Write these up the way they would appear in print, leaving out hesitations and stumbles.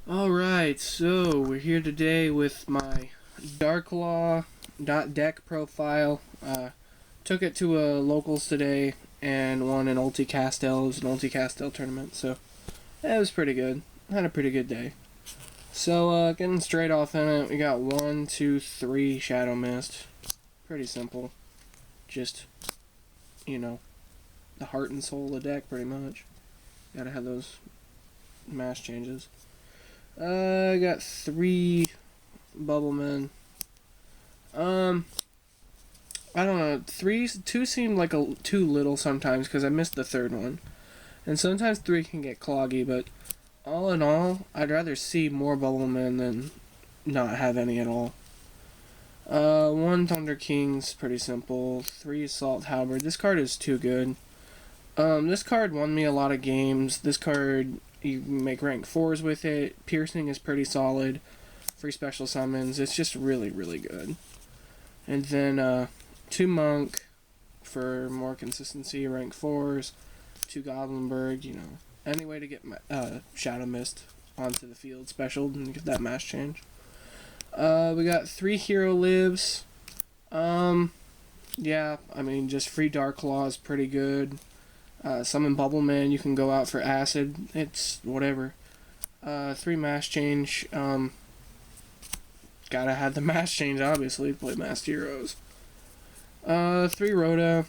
Alright, so we're here today with my Darlaw.dek profile. Took it to a locals today and won an Ulti Castel. It was an Ulti Castel tournament, so it was pretty good. Had a pretty good day. So, getting straight off in it, we got 1, 2, 3 Shadow Mist. Pretty simple. Just, the heart and soul of the deck, pretty much. Gotta have those mass changes. I got 3 Bubble Men. I don't know. 2 seemed like too little sometimes because I missed the 3rd one, and sometimes 3 can get cloggy. But all in all, I'd rather see more Bubble Men than not have any at all. 1 Thunder King's pretty simple. 3 Assault Halberd. This card is too good. This card won me a lot of games. This card, you make rank 4s with it. Piercing is pretty solid. Free special summons. It's just really, really good. And then 2 Monk for more consistency, rank 4s. 2 Goblinberg, any way to get my, Shadow Mist onto the field special and get that mass change. We got 3 Hero Lives. Yeah, just free Darklaw is pretty good. Summon Bubble Man, you can go out for Acid. It's whatever. 3 Mass Change. Gotta have the Mass Change, obviously, to play Masked Heroes. 3 Rhoda,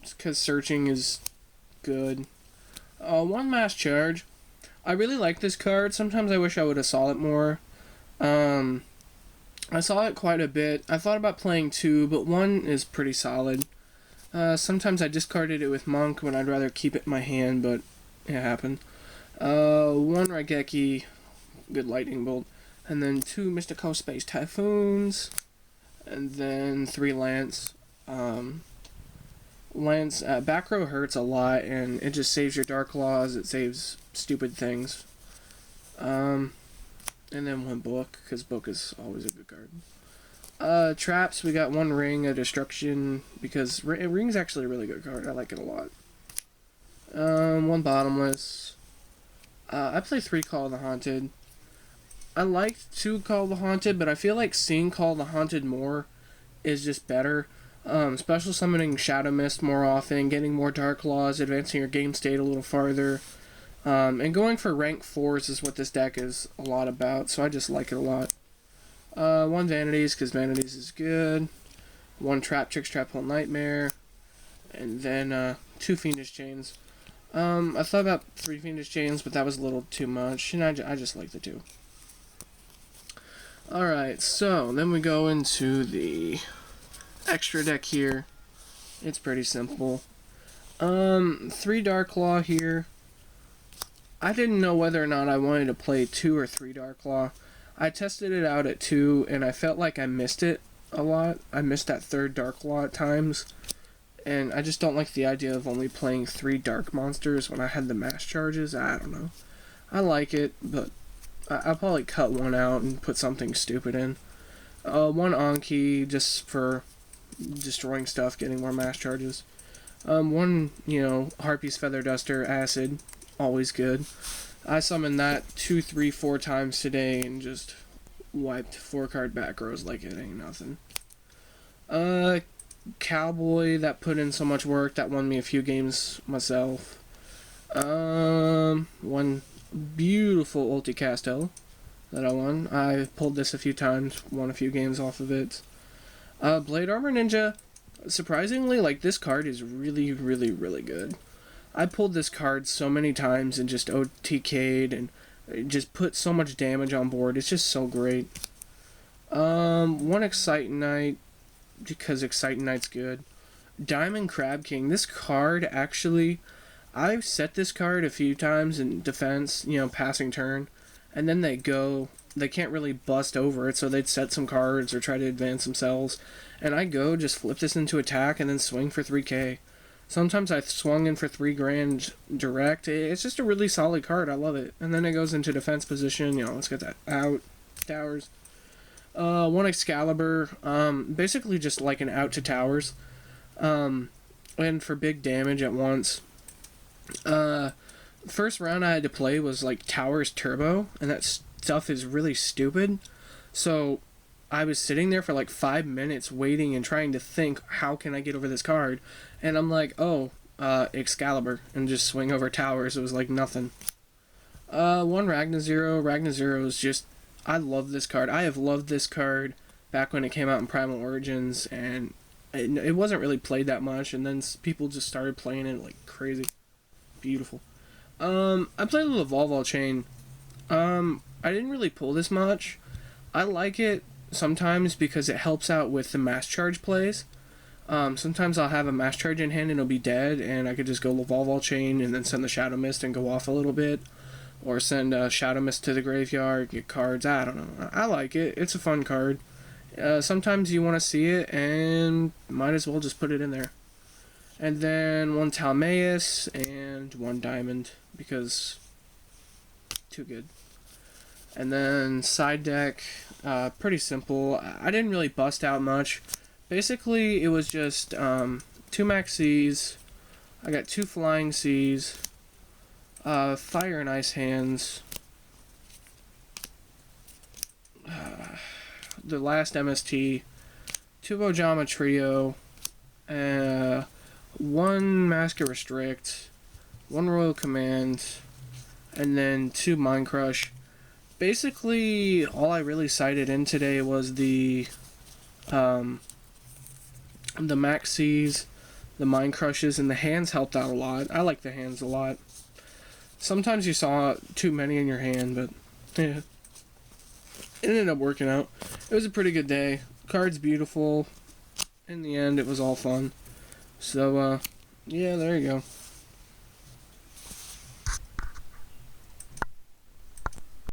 because searching is good. 1 Mass Charge. I really like this card. Sometimes I wish I would have saw it more. I saw it quite a bit. I thought about playing 2, but 1 is pretty solid. Sometimes I discarded it with Monk when I'd rather keep it in my hand, but it happened. 1 Raigeki, good Lightning Bolt, and then 2 Mystico Space Typhoons, and then 3 Lance. Lance, back row hurts a lot, and it just saves your Dark Claws, it saves stupid things. And then 1 Book, because Book is always a good card. Traps, we got 1 Ring of Destruction, because Ring's actually a really good card. I like it a lot. 1 Bottomless. I play 3 Call of the Haunted. I liked 2 Call of the Haunted, but I feel like seeing Call of the Haunted more is just better. Special summoning Shadow Mist more often, getting more Dark Claws, advancing your game state a little farther. And going for rank 4s is what this deck is a lot about, so I just like it a lot. 1 Vanities, because Vanities is good. 1 Trap Tricks Trap Hole Nightmare. And then 2 Fiendish Chains. I thought about 3 Fiendish Chains, but that was a little too much, and I just like the 2. Alright, so then we go into the extra deck here. It's pretty simple. 3 Darklaw here. I didn't know whether or not I wanted to play 2 or 3 Darklaw. I tested it out at 2, and I felt like I missed it a lot. I missed that 3rd Darklaw at times, and I just don't like the idea of only playing 3 Dark Monsters when I had the mass charges. I don't know. I like it, but I'll probably cut 1 out and put something stupid in. 1 Anki, just for destroying stuff, getting more mass charges. 1, Harpy's Feather Duster, Acid, always good. I summoned that 2, 3, 4 times today and just wiped 4 card back rows like it ain't nothing. Cowboy, that put in so much work, that won me a few games myself. 1 beautiful Ulti Castel that I won. I pulled this a few times, won a few games off of it. Blade Armor Ninja, surprisingly, this card is really, really, really good. I pulled this card so many times and just OTK'd and just put so much damage on board. It's just so great. 1 Excite Knight, because Excite Knight's good. Diamond Crab King. This card, actually, I've set this card a few times in defense, passing turn, and then they can't really bust over it, so they'd set some cards or try to advance themselves, and I just flip this into attack and then swing for 3k. Sometimes I swung in for 3 grand direct. It's just a really solid card. I love it. And then it goes into defense position. Let's get that out. Towers. 1 Excalibur. Basically just like an out to towers. And for big damage at once. First round I had to play was like Towers Turbo, and that's stuff is really stupid. So I was sitting there for like 5 minutes waiting and trying to think, how can I get over this card? And I'm like, oh, Excalibur, and just swing over towers. It was like nothing. One Ragna-Zero. Ragna-Zero is just, I love this card. I have loved this card back when it came out in Primal Origins, and it wasn't really played that much, and then people just started playing it like crazy. Beautiful. I played a little Volvo Chain. I didn't really pull this much. I like it sometimes because it helps out with the mass charge plays. Sometimes I'll have a mass charge in hand and it'll be dead, and I could just go Volvo Chain and then send the Shadow Mist and go off a little bit. Or send Shadow Mist to the graveyard, get cards. I don't know. I like it. It's a fun card. Sometimes you want to see it, and might as well just put it in there. And then one Talmaeus and one Diamond, because too good. And then side deck, pretty simple. I didn't really bust out much. Basically, it was just 2 Max C's. I got 2 Flying C's. Fire and Ice Hands. The last MST. 2 Ojama Trio. 1 Masker Restrict. 1 Royal Command. And then 2 Mind Crush. Basically, all I really cited in today was the Maxis, the Mind Crushes, and the hands helped out a lot. I like the hands a lot. Sometimes you saw too many in your hand, but yeah, it ended up working out. It was a pretty good day. Card's beautiful. In the end, it was all fun. So, yeah, there you go.